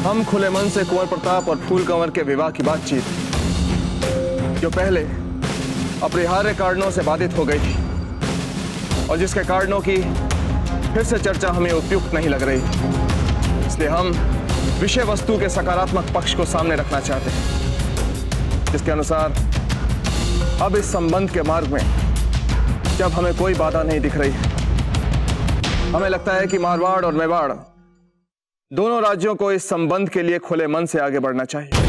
हम खुले मन से कुंवर प्रताप और फूल कंवर के विवाह की बातचीत, जो पहले अपरिहार्य कारणों से बाधित हो गई थी और जिसके कारणों की फिर से चर्चा हमें उपयुक्त नहीं लग रही, इसलिए हम विषय वस्तु के सकारात्मक पक्ष को सामने रखना चाहते हैं, जिसके अनुसार अब इस संबंध के मार्ग में जब हमें कोई बाधा नहीं दिख रही, हमें लगता है कि मारवाड़ और मेवाड़ दोनों राज्यों को इस संबंध के लिए खुले मन से आगे बढ़ना चाहिए।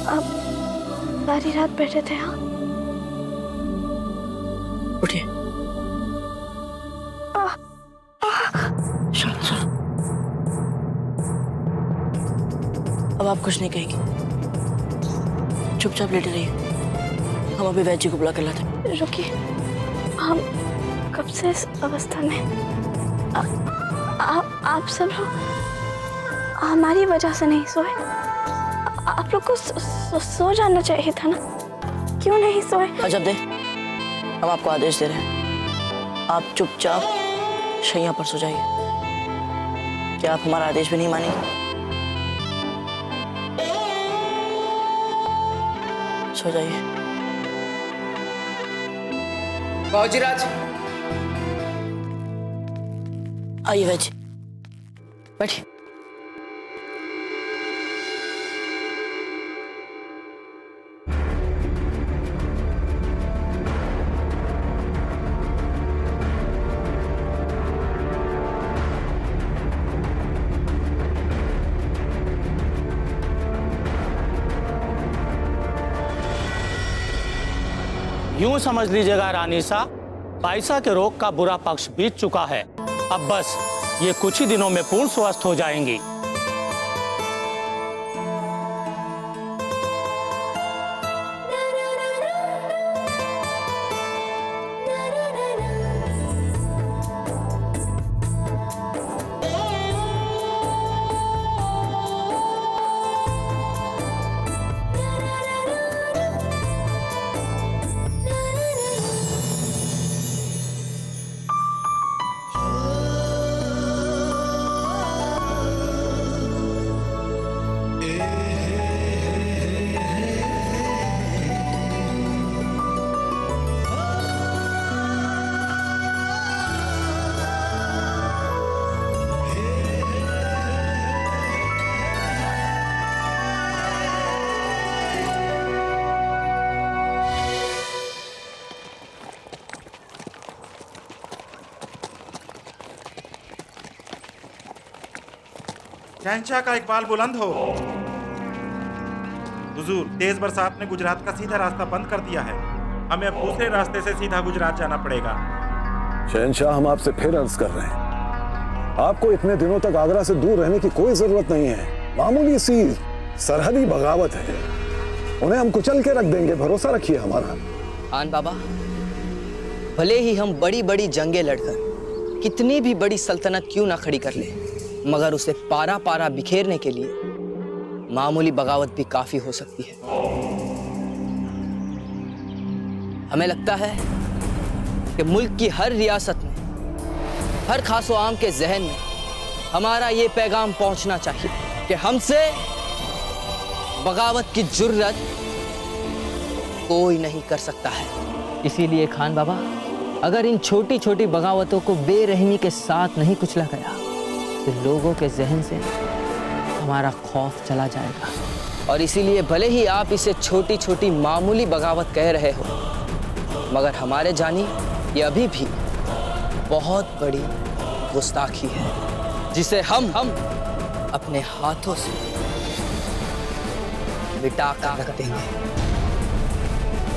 आप सारी रात बैठे थे? हाँ, उठिए। अब आप कुछ नहीं कहेंगे, चुपचाप लेटे रहिए। हम अभी वैद्य जी को बुला कर लाते हैं। रुकिए, हम कब से इस अवस्था में? आप सब लोग हमारी वजह से नहीं सोए। आप लोग को सो जाना चाहिए था ना, क्यों नहीं सोए? अजब दे, हम आपको आदेश दे रहे हैं, आप चुपचाप शैया पर सो जाइए। क्या आप हमारा आदेश भी नहीं मानेंगे? सो जाइए। बाबूजीराज, आइए वैद्य, बैठिए। यूं समझ लीजिएगा रानी सा, बाइसा के रोग का बुरा पक्ष बीत चुका है। अब बस ये कुछ ही दिनों में पूर्ण स्वस्थ हो जाएंगी। शहंशाह का इकबाल बुलंद हो। हुजूर, तेज बरसात ने गुजरात का सीधा रास्ता बंद कर दिया है। हमें अब दूसरे रास्ते से सीधा गुजरात जाना पड़ेगा। शहंशाह, हम आपसे फिर अर्ज कर रहे हैं, आपको इतने दिनों तक आगरा से दूर रहने की कोई जरूरत नहीं है। मामूली सी सरहदी बगावत है, उन्हें हम कुचल के रख देंगे, भरोसा रखिए हमारा। खान बाबा, भले ही हम बड़ी बड़ी जंगें लड़कर कितनी भी बड़ी सल्तनत क्यों ना खड़ी कर ले, मगर उसे पारा पारा बिखेरने के लिए मामूली बगावत भी काफी हो सकती है। हमें लगता है कि मुल्क की हर रियासत में, हर खासो आम के जहन में हमारा ये पैगाम पहुंचना चाहिए कि हमसे बगावत की जुर्रत कोई नहीं कर सकता है। इसीलिए खान बाबा, अगर इन छोटी छोटी बगावतों को बेरहमी के साथ नहीं कुचला गया तो लोगों के जहन से हमारा खौफ चला जाएगा। और इसीलिए भले ही आप इसे छोटी छोटी मामूली बगावत कह रहे हो, मगर हमारे जानी ये अभी भी बहुत बड़ी गुस्ताखी है, जिसे हम अपने हाथों से मिटा कर रख देंगे।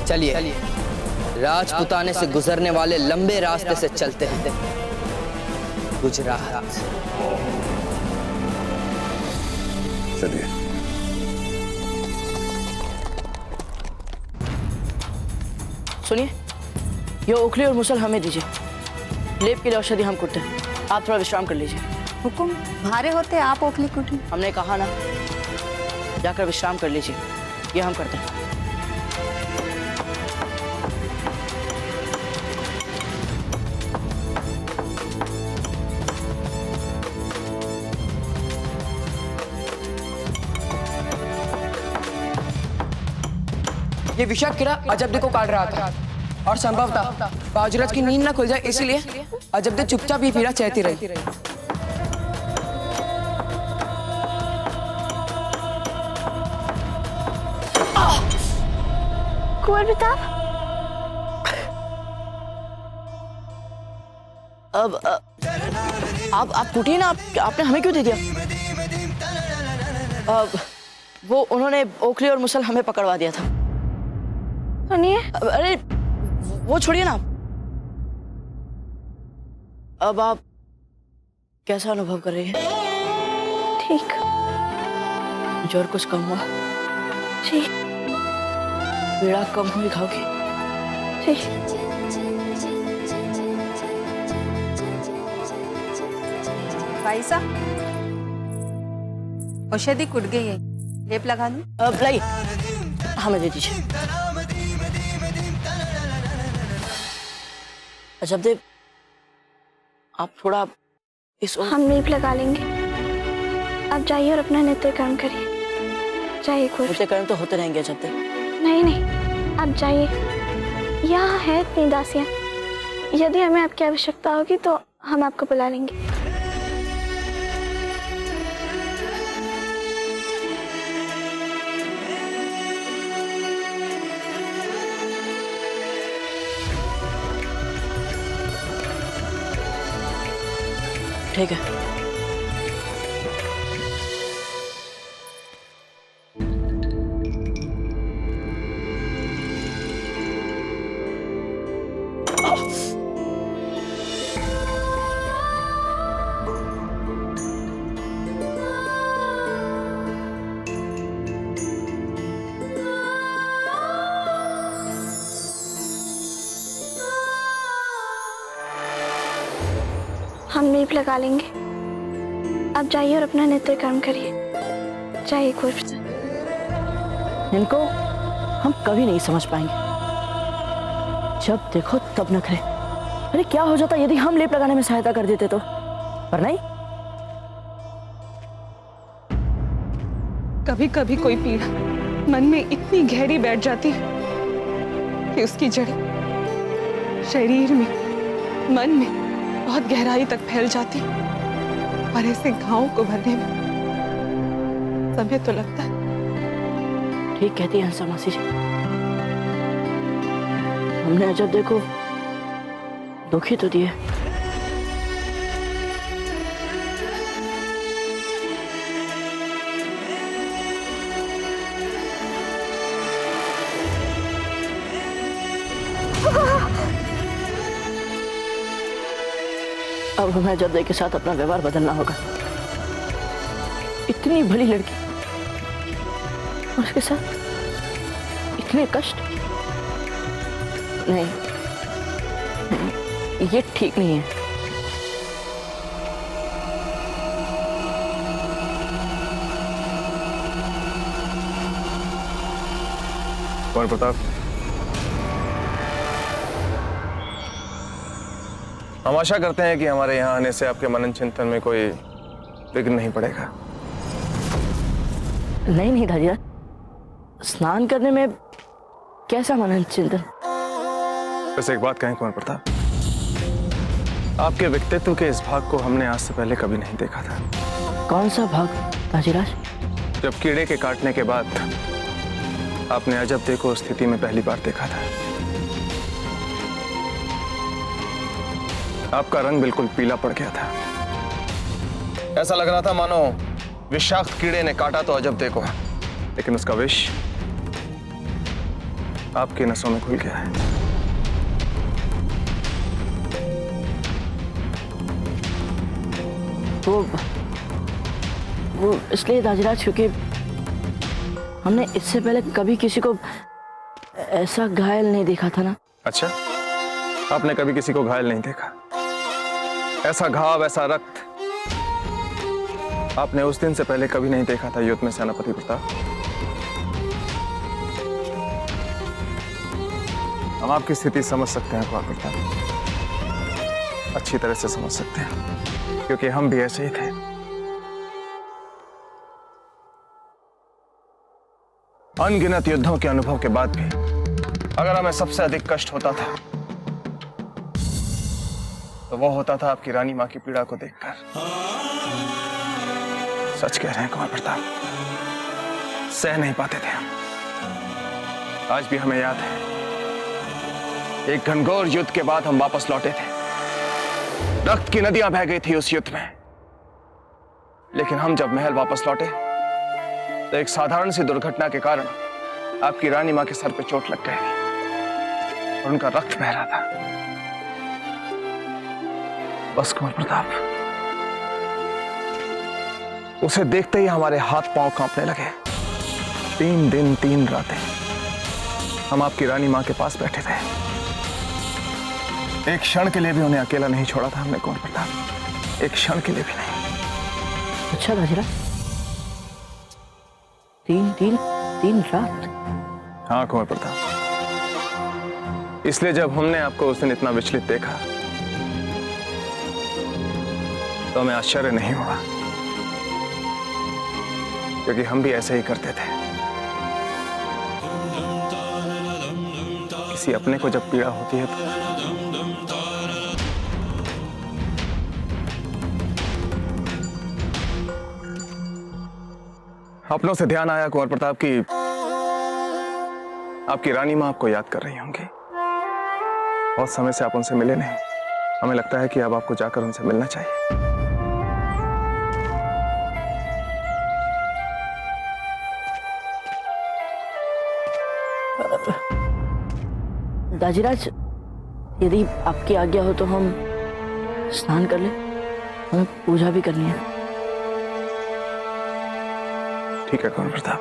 चलिए राजपुताने से गुजरने वाले लंबे रास्ते से चलते हैं गुजरात। चलिए। सुनिए, ये ओखली और मुसल हमें दीजिए। लेप के लिए औषधि हम कुटते हैं, आप थोड़ा विश्राम कर लीजिए। हुकुम भारे होते आप ओखली कुटी। हमने कहा ना, जाकर विश्राम कर लीजिए, ये हम करते हैं। ये विषाक्त कीड़ा अजबदे को काट रहा था और संभवतः बाजूराज की नींद न खुल जाए, इसीलिए अजबदे चुपचाप ये पीड़ा सहती रही। कुंवर प्रताप, अब आप टूटिए ना, आपने हमें क्यों दे दिया? वो उन्होंने ओखली और मुसल हमें पकड़वा दिया था। सुनिए, अरे वो छोड़िए ना। अब आप कैसा अनुभव कर रही हैं? ठीक। ज्वर कुछ कम हुआ? जी पीड़ा कम हुई खाओगी? जी। भाई साहब, औषधि कुट गई है, लेप लगा दूं? अब लाई, हमें दे दीजिए। अजबदेव, आप थोड़ा इस हम नींव लगा लेंगे। आप जाइए और अपना नित्य कर्म करिए। जाइए कुंवर। नित्य कर्म तो होते रहेंगे अजबदेव। नहीं नहीं, आप जाइए। यहाँ है इतनी दासियाँ, यदि हमें आपकी आवश्यकता होगी तो हम आपको बुला लेंगे। ठीक है। हम नींव लगा लेंगे। आप जाइए और अपना नित्य कर्म करिए। जाइए कुंवर प्रताप। इनको हम कभी नहीं समझ पाएंगे। जब देखो तब नखरे। अरे क्या हो जाता यदि हम लेप लगाने में सहायता कर देते तो? पर नहीं। कभी कभी कोई पीड़ा मन में इतनी गहरी बैठ जाती कि उसकी जड़ें शरीर में, मन में बहुत गहराई तक फैल जाती। और ऐसे घावों को भरने में समय तो लगता है। ठीक कहती है हंसा मासी जी। हमने अजब देखो दुखी तो दिए। अब हमें अजब के साथ अपना व्यवहार बदलना होगा। इतनी भली लड़की, उसके साथ इतने कष्ट। नहीं, नहीं, ये ठीक नहीं है। कुंवर प्रताप, हम आशा करते हैं कि हमारे यहाँ आने से आपके मनन चिंतन में कोई विघ्न नहीं पड़ेगा। नहीं नहीं दादिया, स्नान करने में कैसा मनन चिंतन? वैसे एक बात कहें कुंवर प्रताप, आपके व्यक्तित्व के इस भाग को हमने आज से पहले कभी नहीं देखा था। कौन सा भाग दाजीराज? जब कीड़े के काटने के बाद आपने अजब को स्थिति में पहली बार देखा था। आपका रंग बिल्कुल पीला पड़ गया था। ऐसा लग रहा था मानो विषाक्त कीड़े ने काटा तो अजब को, लेकिन उसका विष आपकी नसों में घुल गया है। वो इसलिए दाजीराज क्योंकि हमने इससे पहले कभी किसी को ऐसा घायल नहीं देखा था ना। अच्छा, आपने कभी किसी को घायल नहीं देखा? ऐसा घाव, ऐसा रक्त आपने उस दिन से पहले कभी नहीं देखा था युद्ध में सेनापति प्रताप। हम आपकी स्थिति समझ सकते हैं कुंवर प्रताप, अच्छी तरह से समझ सकते हैं, क्योंकि हम भी ऐसे ही थे। अनगिनत युद्धों के अनुभव के बाद भी अगर हमें सबसे अधिक कष्ट होता था तो वो होता था आपकी रानी मां की पीड़ा को देखकर। सच कह रहे हैं कुंवर प्रताप, सह नहीं पाते थे हम। आज भी हमें याद है, एक घनघोर युद्ध के बाद हम वापस लौटे थे। रक्त की नदियां बह गई थी उस युद्ध में, लेकिन हम जब महल वापस लौटे तो एक साधारण सी दुर्घटना के कारण आपकी रानी मां के सर पे चोट लग गई और उनका रक्त बह रहा था। बस कुंवर प्रताप, उसे देखते ही हमारे हाथ पांव कांपने लगे। 3 दिन 3 रातें हम आपकी रानी मां के पास बैठे थे। एक क्षण के लिए भी उन्हें अकेला नहीं छोड़ा था हमने कुंवर प्रताप, एक क्षण के लिए भी नहीं। अच्छा दाजीराज, 3 रात? हाँ कुंवर प्रताप, इसलिए जब हमने आपको उस दिन इतना विचलित देखा तो हमें आश्चर्य नहीं हुआ, क्योंकि हम भी ऐसे ही करते थे। किसी अपने को जब पीड़ा होती है तो अपनों से ध्यान आया कुंवर प्रताप की आपकी रानी मां आपको याद कर रही होंगी। बहुत समय से आप उनसे मिले नहीं, हमें लगता है कि अब आपको जाकर उनसे मिलना चाहिए। दाजीराज, यदि आपकी आज्ञा हो तो हम स्नान कर लें, हमें पूजा भी करनी है। ठीक है कुंवर प्रताप,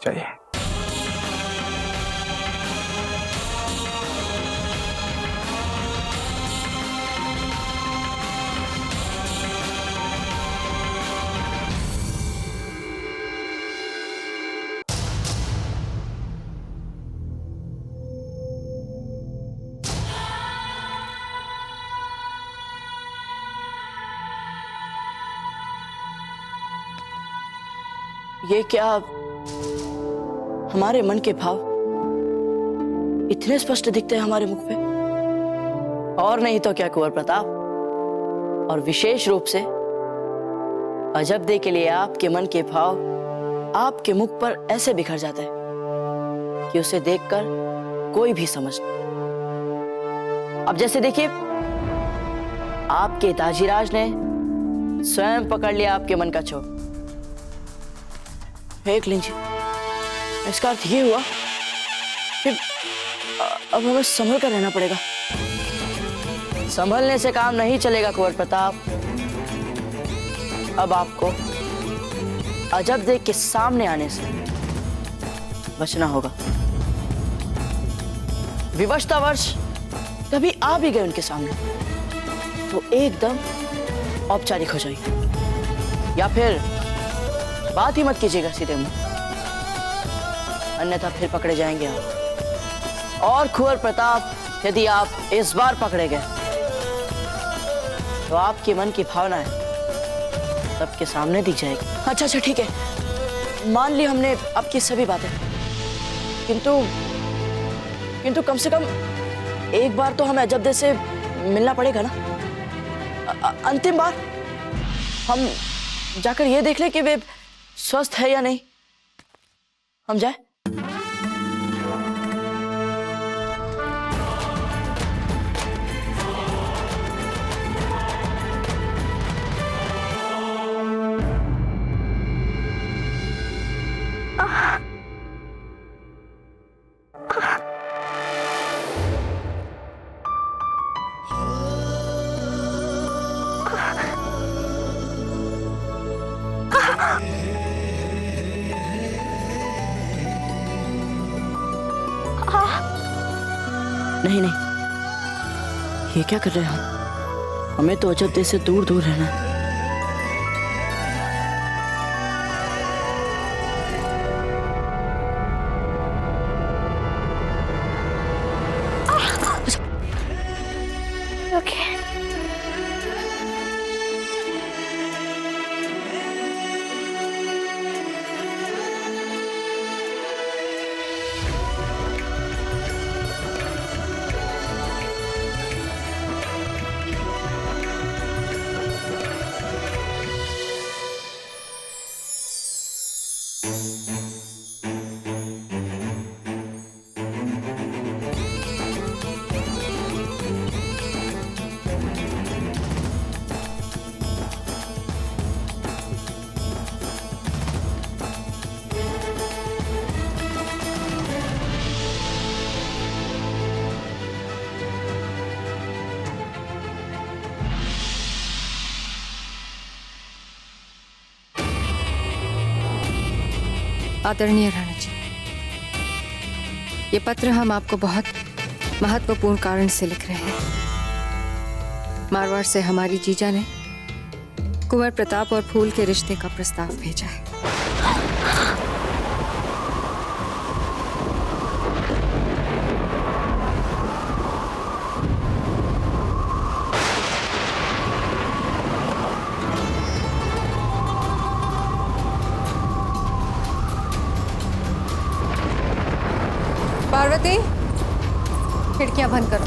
चाहिए। ये क्या हमारे मन के भाव इतने स्पष्ट दिखते हैं हमारे मुख पे? और नहीं तो क्या कुंवर प्रताप, और विशेष रूप से अजबदे के लिए आपके मन के भाव आपके मुख पर ऐसे बिखर जाते हैं कि उसे देखकर कोई भी समझ नहीं। अब जैसे देखिए, आपके दाजीराज ने स्वयं पकड़ लिया आपके मन का छोर। देख लीजिए, इसका अर्थ ये हुआ कि अब हमें संभल कर रहना पड़ेगा। संभलने से काम नहीं चलेगा कुंवर प्रताप। अब आपको अजबदे के सामने आने से बचना होगा। विवशतावश कभी आ भी गए उनके सामने तो एकदम औपचारिक हो जाइए, या फिर बात ही मत कीजिएगा सीधे मुंह, अन्यथा फिर पकड़े जाएंगे आप। और कुंवर प्रताप, यदि आप इस बार पकड़े गए तो आपके मन की भावनाएं सबके सामने दिख जाएगी। अच्छा ठीक है, मान ली हमने आपकी सभी बातें, किंतु कम से कम एक बार तो हमें अजबदे से मिलना पड़ेगा ना। अंतिम बार हम जाकर ये देख लें कि वे स्वस्थ है या नहीं। हम जाए? नहीं नहीं, ये क्या कर रहे हैं हम? हमें तो अजब देश से दूर दूर रहना है। ओके। आदरणीय राणा जी, ये पत्र हम आपको बहुत महत्वपूर्ण कारण से लिख रहे हैं। मारवाड़ से हमारी जीजा ने कुंवर प्रताप और फूल के रिश्ते का प्रस्ताव भेजा है। पार्वती, खिड़कियां बंद करो।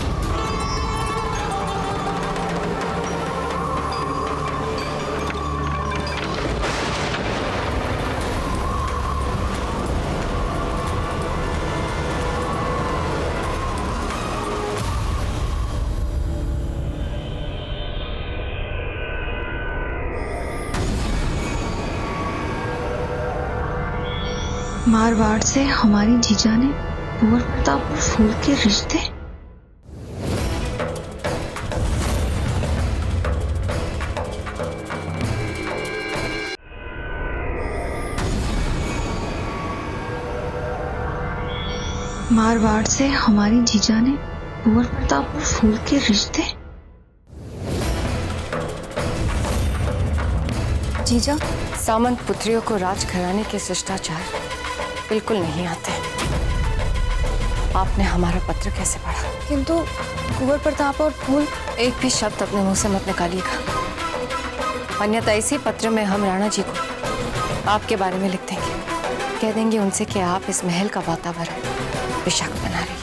मारवाड़ से हमारी जीजा ने कुंवर प्रताप और फूल के रिश्ते। मारवाड़ से हमारी जीजा ने कुंवर प्रताप और फूल के रिश्ते। जीजा, सामंत पुत्रियों को राजघराने के शिष्टाचार बिल्कुल नहीं आते। आपने हमारा पत्र कैसे पढ़ा? किंतु कुंवर प्रताप और फूल, एक भी शब्द अपने मुंह से मत निकालिएगा, अन्यथा इसी पत्र में हम राणा जी को आपके बारे में लिख देंगे। कह देंगे उनसे कि आप इस महल का वातावरण विषाक्त बना रही है।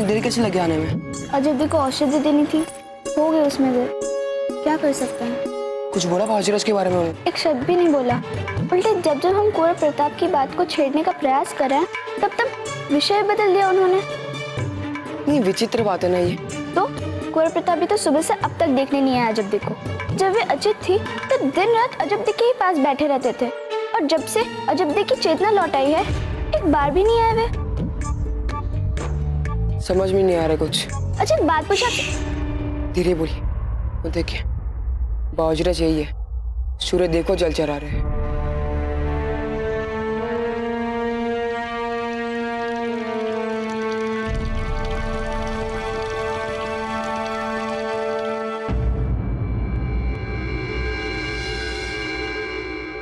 देरी कैसे लगे आने में? अजब को औषधि देनी थी, हो गई उसमें देर। क्या कर सकते हैं? कुछ बोला बाजीराज के बारे में? एक शब्द भी नहीं बोला। उल्टे जब जब हम कुंवर प्रताप की बात को छेड़ने का प्रयास कर रहे हैं, तब तब विषय बदल दिया उन्होंने। नहीं, विचित्र बात है ना ये। तो कुंवर प्रताप भी तो सुबह से अब तक देखने नहीं आया अजब को। जब वे अजित थी तो दिन रात अजब के ही पास बैठे रहते थे, और जब से अजब की चेतना लौट आई है, एक बार भी नहीं आए वे। समझ में नहीं आ रहा कुछ। अच्छा, बात पूछा। धीरे बोलिए। वो देखिए, बाजीराज यही है। सूर्य देखो जल चरा रहे हैं।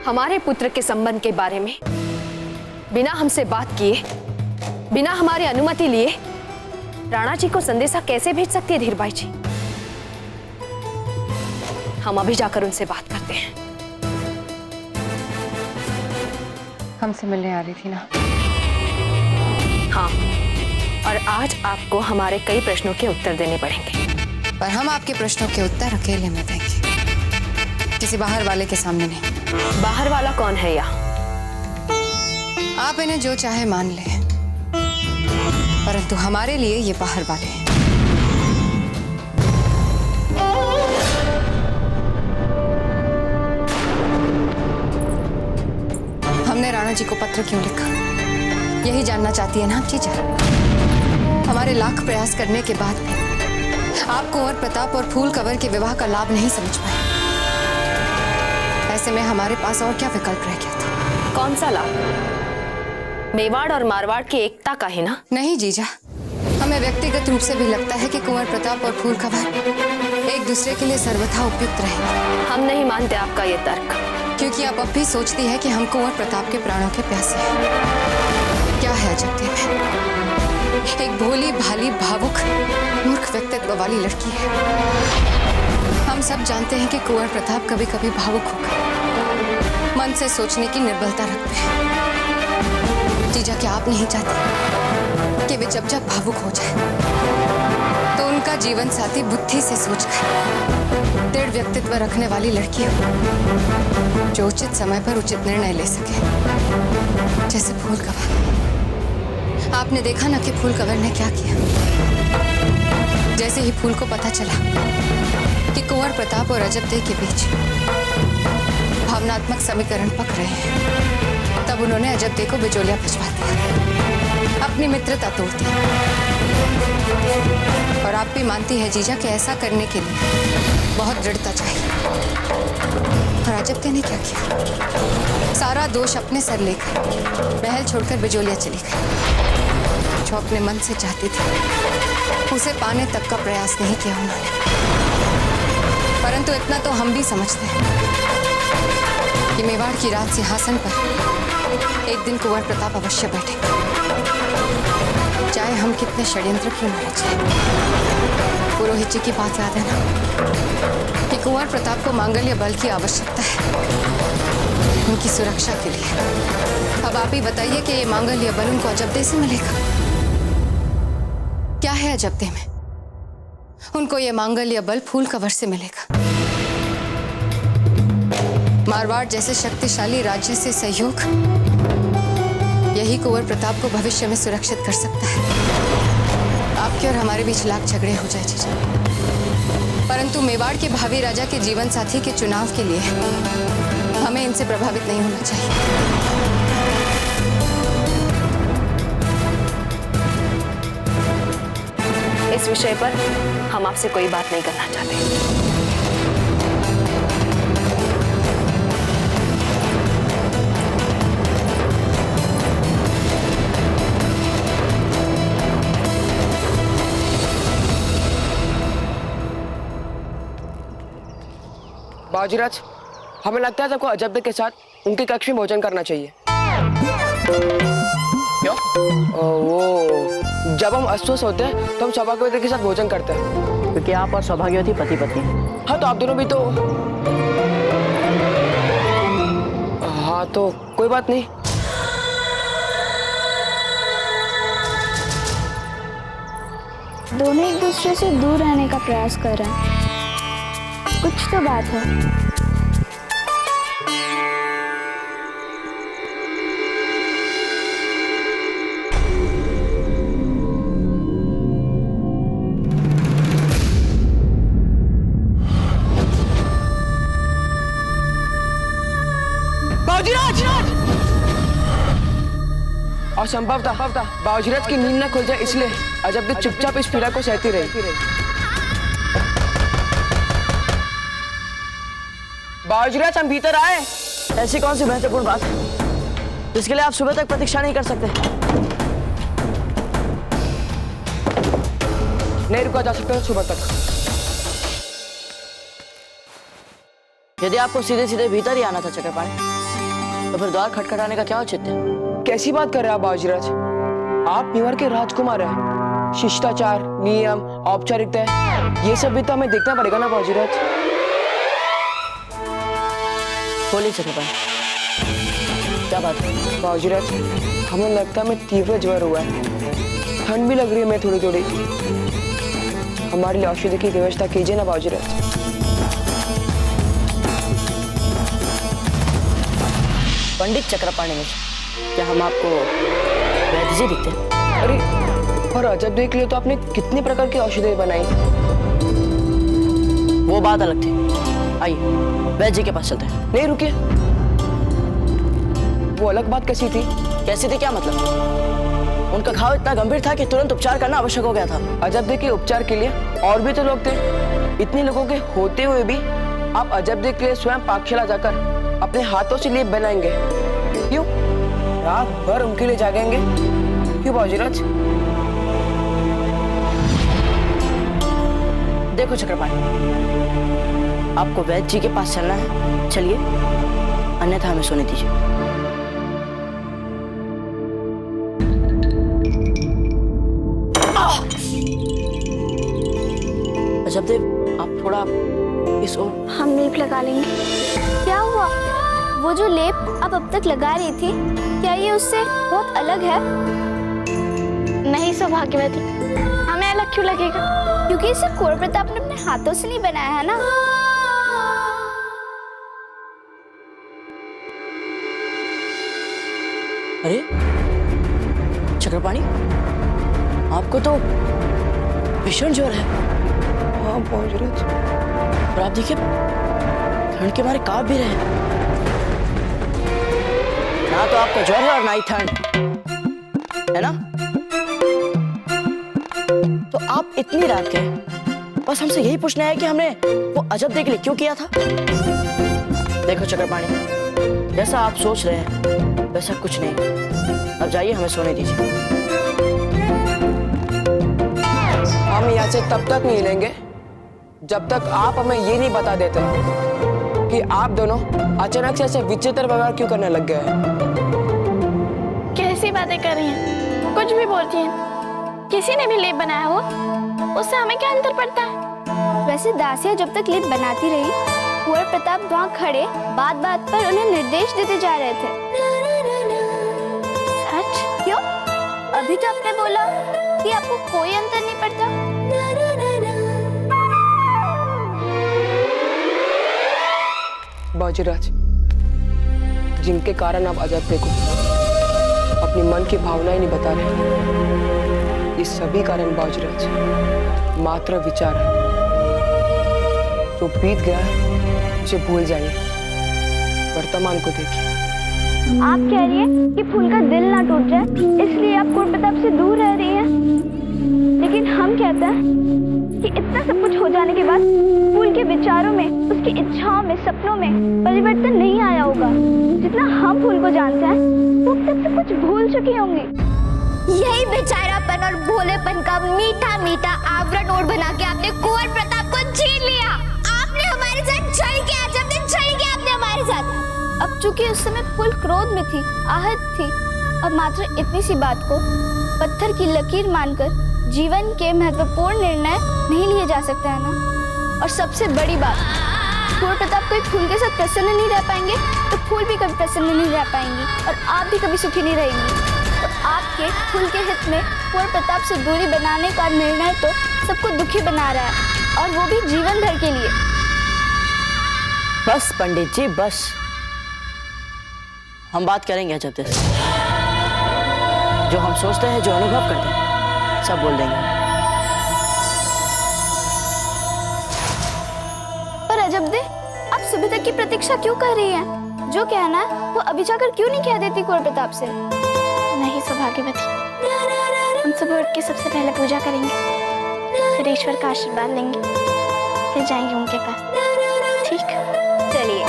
हमारे पुत्र के संबंध के बारे में बिना हमसे बात किए, बिना हमारी अनुमति लिए राणा जी को संदेशा कैसे भेज सकती है धीरबाई जी? हम अभी जाकर उनसे बात करते हैं। हमसे मिलने आ रही थी ना? हाँ, और आज आपको हमारे कई प्रश्नों के उत्तर देने पड़ेंगे। पर हम आपके प्रश्नों के उत्तर अकेले में देंगे, किसी बाहर वाले के सामने नहीं। बाहर वाला कौन है यहाँ? आप इन्हें जो चाहे मान ले, परंतु हमारे लिए ये बाहर वाले हैं। हमने राणा जी को पत्र क्यों लिखा, यही जानना चाहती है ना आप जीजा? हमारे लाख प्रयास करने के बाद भी आप कुंवर प्रताप और फूल कंवर के विवाह का लाभ नहीं समझ पाए। ऐसे में हमारे पास और क्या विकल्प रह गया था? कौन सा लाभ? मेवाड़ और मारवाड़ की एकता का ही ना? नहीं जीजा, हमें व्यक्तिगत रूप से भी लगता है कि कुंवर प्रताप और फूल कंवर एक दूसरे के लिए सर्वथा उपयुक्त रहेंगे। हम नहीं मानते आपका ये तर्क, क्योंकि आप अब भी सोचती है कि हम कुंवर प्रताप के प्राणों के प्यासे हैं। क्या है अजब में, एक भोली भाली भावुक मूर्ख व्यक्तित्व वाली लड़की है। हम सब जानते हैं कि कुंवर प्रताप कभी कभी भावुक होकर मन से सोचने की निर्बलता रखते हैं। जीजा, क्या आप नहीं चाहते कि वे जब जब भावुक हो जाए तो उनका जीवन साथी बुद्धि से सोचकर दृढ़ व्यक्तित्व रखने वाली लड़की हो, जो उचित समय पर उचित निर्णय ले सके? जैसे फूल कंवर। आपने देखा ना कि फूल कंवर ने क्या किया। जैसे ही फूल को पता चला कि कुंवर प्रताप और अजबदेह के बीच भावनात्मक समीकरण पक रहे हैं, तब उन्होंने अजबदेह को बिजोलिया भिजवा दिया, अपनी मित्रता तोड़ दी। और आप भी मानती है जीजा कि ऐसा करने के लिए बहुत दृढ़ता चाहिए। और अजबदेह ने क्या किया? सारा दोष अपने सर लेकर महल छोड़कर बिजोलिया चली गई। जो अपने मन से चाहती थी उसे पाने तक का प्रयास नहीं किया उन्होंने। परंतु इतना तो हम भी समझते हैं कि मेवाड़ की राज सिंहासन पर एक दिन कुंवर प्रताप अवश्य बैठेंगे, चाहे हम कितने षड्यंत्र क्यों न रचें। पुरोहित जी की बात याद है ना कि कुंवर प्रताप को मांगल्य बल की आवश्यकता है उनकी सुरक्षा के लिए। अब आप ही बताइए कि ये मांगल्य बल उनको अजबदेह से मिलेगा? क्या है अजबदेह में? उनको ये मांगल्य बल फूल कंवर से मिलेगा। मारवाड़ जैसे शक्तिशाली राज्य से सहयोग यही कुंवर प्रताप को भविष्य में सुरक्षित कर सकता है। आपके और हमारे बीच लाख झगड़े हो जाए जीजा, परंतु मेवाड़ के भावी राजा के जीवन साथी के चुनाव के लिए हमें इनसे प्रभावित नहीं होना चाहिए। इस विषय पर हम आपसे कोई बात नहीं करना चाहते। बाजीराज, हमें लगता है सबको अजबदेह के साथ उनके कक्ष में भोजन करना चाहिए। क्यों? वो जब हम अस्वस्थ होते हैं तो हम सौभाग्यवती के साथ भोजन करते हैं। क्योंकि आप और सौभाग्यवती पति पत्नी। हाँ, तो आप दोनों भी तो। हाँ, तो कोई बात नहीं। दोनों एक दूसरे से दूर रहने का प्रयास कर रहे हैं, कुछ तो बात है। और संभवतः बाजीराज की नींद न खुल जाए इसलिए अजबदेह चुपचाप इस पीड़ा को सहती रही। बाजीराज, हम भीतर आए। ऐसी कौन सी महत्वपूर्ण बात जिसके लिए आप सुबह तक प्रतीक्षा नहीं कर सकते? नहीं रुका जा सकता सुबह तक। यदि आपको सीधे सीधे भीतर ही आना था चक्रपाणी, तो फिर द्वार खटखटाने का क्या औचित्य? कैसी बात कर रहे हैं आप बाजीराज? आप मेवाड़ के राजकुमार हैं। शिष्टाचार, नियम, औपचारिकता, ये सब भी तो हमें देखना पड़ेगा ना बाजीराज। बोलिए चक्रपाणी, क्या बात है? बाजीराज, हमें लगता है हमें तीव्र ज्वर हुआ है, ठंड भी लग रही है हमें थोड़ी थोड़ी। हमारे लिए औषधि की व्यवस्था कीजिए ना बाजीराज। पंडित चक्रपाणी मिश्र, क्या हम आपको वैद्य जी दिखते हैं? अरे, और अजबदेह के लिए तो आपने कितने प्रकार की औषधि बनाई। वो बात अलग थी। आइए वैद्य जी के पास चलते हैं। नहीं रुकिए, वो अलग बात कैसी थी? कैसी थी क्या मतलब? उनका घाव इतना गंभीर था कि तुरंत उपचार करना आवश्यक हो गया था। अजब देखिए, उपचार के लिए और भी तो लोग थे। इतने लोगों के होते हुए भी आप अजब देख के लिए स्वयं पाकशाला जाकर अपने हाथों से लेप बनाएंगे? क्यों? रात भर उनके लिए जागेंगे? क्यों बाजीराज? देखो चक्रपाणी, आपको वैद्य जी के पास चलना है, चलिए, अन्यथा हमें सोने दीजिए। अजब देव, आप थोड़ा इस ओर। हम लेप लगा लेंगे। क्या हुआ? वो जो लेप आप अब तक लगा रही थी, क्या ये उससे बहुत अलग है? नहीं सौभाग्यवती, हमें अलग क्यों लगेगा? क्योंकि इसे कुंवर प्रताप ने अपने हाथों से नहीं बनाया है ना। अरे चक्रपाणी, आपको तो भीषण ज्वर है। हाँ बाजीराज। और आप देखिए, ठंड के मारे कांप भी रहे हैं। ना तो आपको ज्वर है और ना ही ठंड, है ना? तो आप इतनी रात के बस हमसे यही पूछना है कि हमने वो अजब देख लिए क्यों किया था? देखो चक्रपाणी, जैसा आप सोच रहे हैं वैसा कुछ नहीं। अब जाइए, हमें सोने दीजिए। हम यहाँ से तब तक नहीं लेंगे जब तक आप हमें ये नहीं बता देते कि आप दोनों अचानक से ऐसे विचित्र व्यवहार क्यों करने लग गए हैं। कैसी बातें कर रही हैं? कुछ भी बोलती हैं। किसी ने भी लेप बनाया हो, उससे हमें क्या अंतर पड़ता है? वैसे दासियां जब तक लेप बनाती रही, कुंवर प्रताप वहाँ खड़े बात बात पर उन्हें निर्देश देते जा रहे थे। सच? क्यों? अभी तो आपने बोला कि आपको कोई अंतर नहीं पड़ता। बाजीराज, जिनके कारण आप अजब देखो अपनी मन की भावनाएं नहीं बता रहे, ये सभी कारण बाजीराज मात्र विचार है। जो बीत गया है उसे भूल जाइए, वर्तमान को देखिए। आप कह रही हैं कि फूल का दिल ना टूट जाए, इसलिए आप कुंवर प्रताप से दूर रह रही हैं। लेकिन हम कहते हैं कि इतना सब कुछ हो जाने के बाद फूल के विचारों में, उसकी इच्छाओं में, सपनों में परिवर्तन नहीं आया होगा। जितना हम फूल को जानते हैं, वो तब से कुछ भूल चुकी होंगी। यही बेचारापन और भोलेपन का मीठा मीठा आवरण ओढ़ बना के आपने कुंवर प्रताप को छीन लिया। आपने हमारे साथ छल किया, जब दिन छल किया आपने हमारे साथ। अब चूंकि उस समय फूल क्रोध में थी, आहत थी, अब मात्र इतनी सी बात को पत्थर की लकीर मानकर जीवन के महत्वपूर्ण निर्णय नहीं लिए जा सकते हैं ना। और सबसे बड़ी बात, कुंवर प्रताप कोई फूल के साथ प्रसन्न नहीं रह पाएंगे तो फूल भी कभी प्रसन्न नहीं रह पाएंगी, और आप भी कभी सुखी नहीं रहेंगी। तो आपके फूल के हित में कुंवर प्रताप से दूरी बनाने का निर्णय तो सबको दुखी बना रहा है, और वो भी जीवन भर के लिए। बस पंडित जी, बस। हम बात करेंगे अजब देव से। जो हम सोचते हैं, जो अनुभव करते हैं, सब बोल देंगे। पर अजब दे, आप सुबह तक की प्रतीक्षा क्यों कर रही हैं? जो कहना है वो अभी जाकर क्यों नहीं कह देती कुंवर प्रताप से? नहीं सौभाग्यवती, हम सुबह उठ के सबसे पहले पूजा करेंगे, फिर ईश्वर का आशीर्वाद लेंगे, फिर जाएंगे उनके पास। ठीक? चलिए।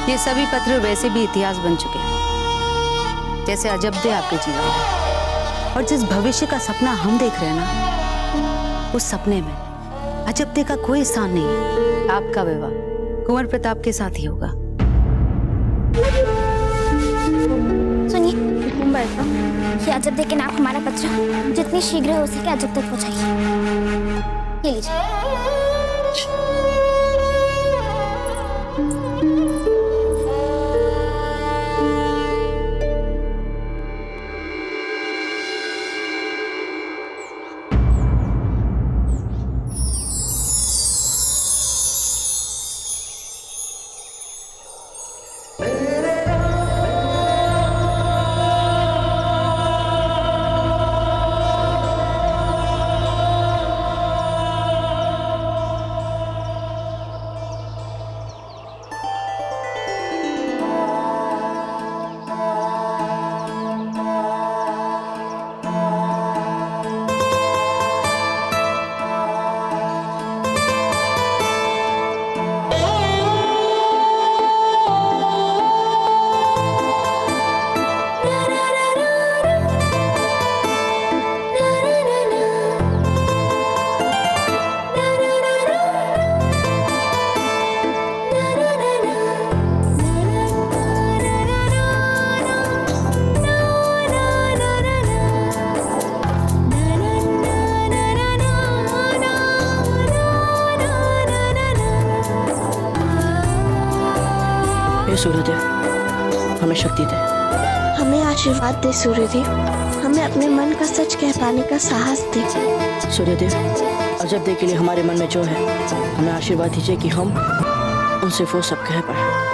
ये सभी पत्र वैसे भी इतिहास बन चुके हैं, जैसे अजब दे आपके जीवन में। और जिस भविष्य का सपना हम देख रहे हैं ना, उस सपने में अजब दे का कोई स्थान नहीं है। आपका विवाह कुंवर प्रताप के साथ ही होगा। सुनिए मुंबई को, ये अजब दे के नाम हमारा पत्र जितनी शीघ्र हो सके अजब तक पहुंचाइए। ये लीजिए। सूर्यदेव, हमें शक्ति दे। हमें आशीर्वाद दे सूर्यदेव, हमें अपने मन का सच कह पाने का साहस दे। सूर्यदेव, अजब दे के लिए हमारे मन में जो है, हमें आशीर्वाद दीजिए कि हम उनसे वो सब कह पाए।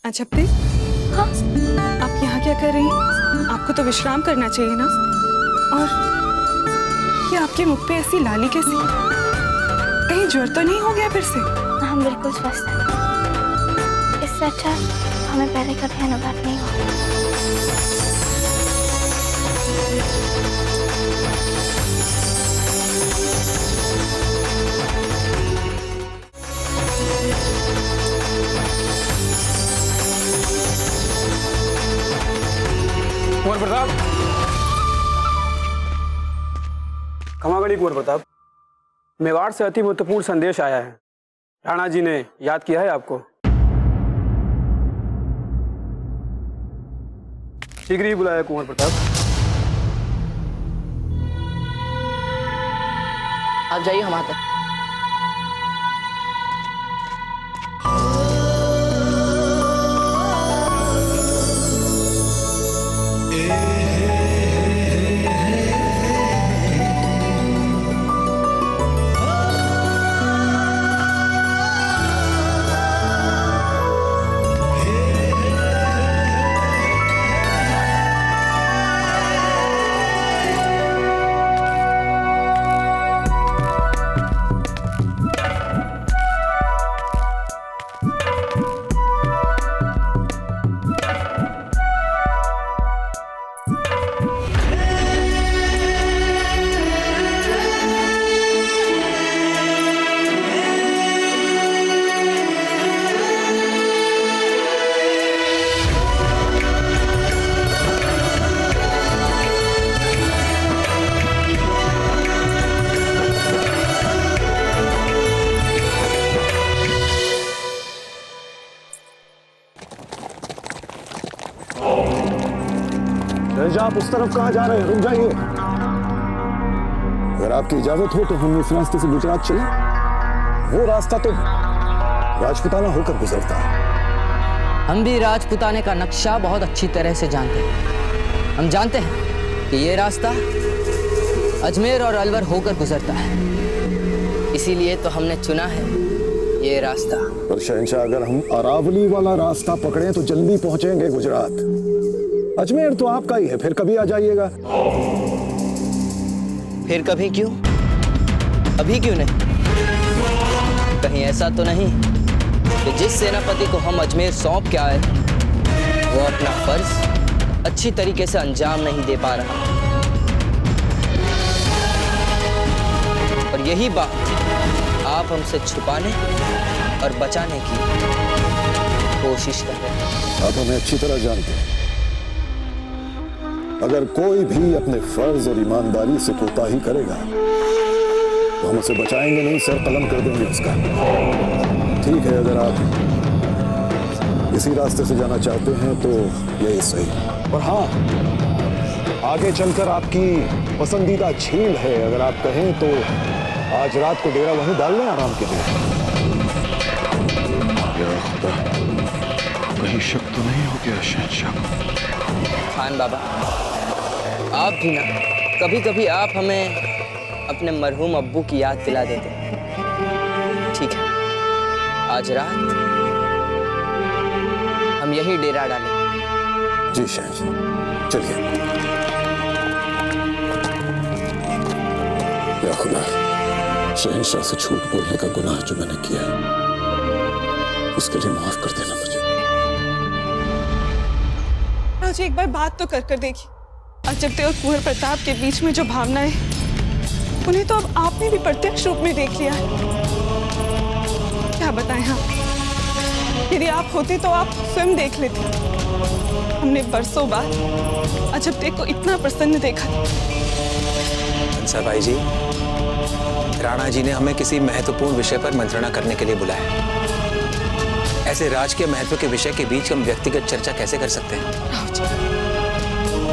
अजब हाँ? आप यहाँ क्या कर रही हैं? आपको तो विश्राम करना चाहिए ना। और ये आपके मुख पे ऐसी लाली कैसी? कहीं ज्वर तो नहीं हो गया फिर से? हम बिल्कुल स्वस्थ हैं। इससे अच्छा हमें पहले कभी अनुभव नहीं हुआ। कुंवर प्रताप, खमागढ़ी कुंवर प्रताप, मेवाड़ से अति महत्वपूर्ण संदेश आया है। राणा जी ने याद किया है आपको। शीघ्र ही बुलाया कुंवर प्रताप। आप जाइए, हम आते हैं। आप उस तरफ कहाँ जा रहे हैं? रुक जाइए। अगर आपकी इजाजत हो तो हम इस रास्ते से गुजरात चले। वो रास्ता तो राजपुताना होकर गुजरता है। हम भी राजपुताने का नक्शा बहुत अच्छी तरह से जानते हैं। हम जानते हैं कि ये रास्ता अजमेर और अलवर होकर गुजरता है, इसीलिए तो हमने चुना है ये रास्ता। पर शहंशाह, अगर हम अरावली वाला रास्ता पकड़ें तो जल्दी पहुंचेंगे गुजरात। अजमेर तो आपका ही है, फिर कभी आ जाइएगा। फिर कभी क्यों? अभी क्यों नहीं? कहीं ऐसा तो नहीं कि जिस सेनापति को हम अजमेर सौंप के आए वो अपना फर्ज अच्छी तरीके से अंजाम नहीं दे पा रहा, और यही बात आप हमसे छुपाने और बचाने की कोशिश कर रहे हैं। आप हमें अच्छी तरह जानते हैं। अगर कोई भी अपने फर्ज और ईमानदारी से कोताही करेगा तो हम उसे बचाएंगे नहीं, सर कलम कर देंगे उसका। ठीक है, अगर आप इसी रास्ते से जाना चाहते हैं तो यही सही। और हाँ, आगे चलकर आपकी पसंदीदा झील है, अगर आप कहें तो आज रात को डेरा वहीं डाल लें आराम के लिए। या खुदा, कहीं शक तो नहीं हो गया शहंशाह को? खान बाबा, आप भी ना कभी कभी आप हमें अपने मरहूम अब्बू की याद दिला देते हैं। ठीक है, आज रात हम यही डेरा डालें। जी शहंशाह, चलिए। या खुदा, शहंशाह से झूठ बोलने का गुनाह जो मैंने किया उसके लिए माफ कर देना मुझे। राजी, एक बार बात तो कर देखिए। अजब और कुंवर प्रताप के बीच में जो भावनाएं, उन्हें तो अब आपने भी प्रत्यक्ष रूप में देख लिया है। क्या बताएं हम? यदि आप होते तो आप स्वयं देख लेते। हमने बरसों बाद अजब देव को इतना प्रसन्न देखा। हंसा भाई जी, राणा जी ने हमें किसी महत्वपूर्ण विषय पर मंत्रणा करने के लिए बुलाया। ऐसे राज के महत्व के विषय के बीच हम व्यक्तिगत चर्चा कैसे कर सकते हैं?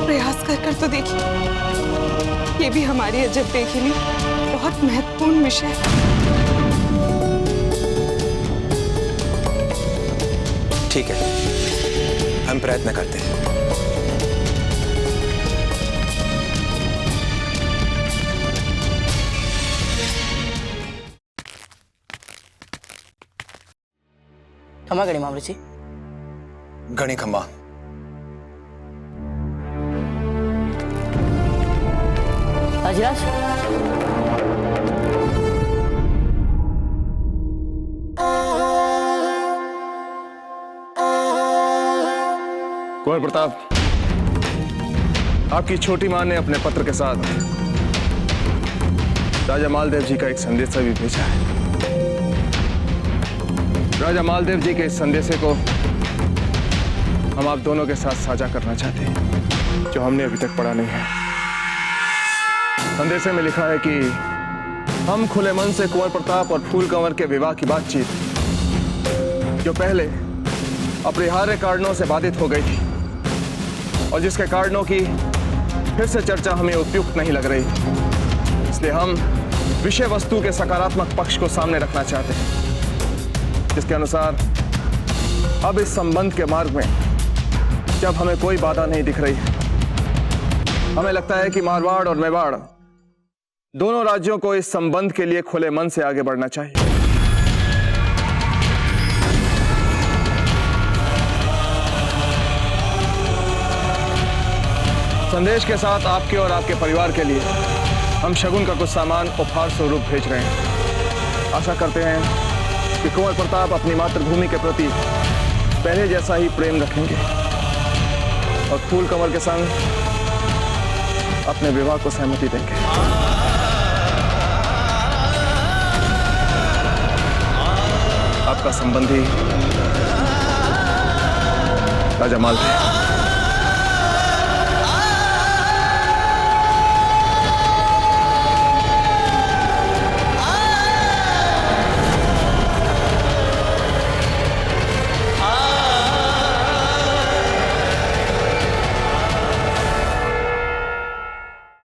प्रयास कर तो देखिए, ये भी हमारी अजब देव के लिए बहुत महत्वपूर्ण विषय है। ठीक है, हम प्रयत्न करते हैं। क्षमा करें मामले जी। घणी खम्मा। राजराज, कुंवर प्रताप, आपकी छोटी मां ने अपने पत्र के साथ राजा मालदेव जी का एक संदेश भी भेजा है। राजा मालदेव जी के इस संदेश को हम आप दोनों के साथ साझा करना चाहते हैं, जो हमने अभी तक पढ़ा नहीं है। संदेश में लिखा है कि हम खुले मन से कुंवर प्रताप और फूल कंवर के विवाह की बातचीत, जो पहले अपरिहार्य कारणों से बाधित हो गई थी और जिसके कारणों की फिर से चर्चा हमें उपयुक्त नहीं लग रही, इसलिए हम विषय वस्तु के सकारात्मक पक्ष को सामने रखना चाहते हैं, जिसके अनुसार अब इस संबंध के मार्ग में जब हमें कोई बाधा नहीं दिख रही, हमें लगता है कि मारवाड़ और मेवाड़ दोनों राज्यों को इस संबंध के लिए खुले मन से आगे बढ़ना चाहिए। संदेश के साथ आपके और आपके परिवार के लिए हम शगुन का कुछ सामान उपहार स्वरूप भेज रहे हैं। आशा करते हैं कि कुंवर प्रताप अपनी मातृभूमि के प्रति पहले जैसा ही प्रेम रखेंगे और फूल कंवर के संग अपने विवाह को सहमति देंगे। आपका संबंधी राजा मालदेव।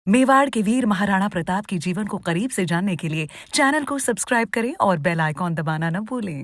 मेवाड़ के वीर महाराणा प्रताप के जीवन को करीब से जानने के लिए चैनल को सब्सक्राइब करें और बेल आइकॉन दबाना न भूलें।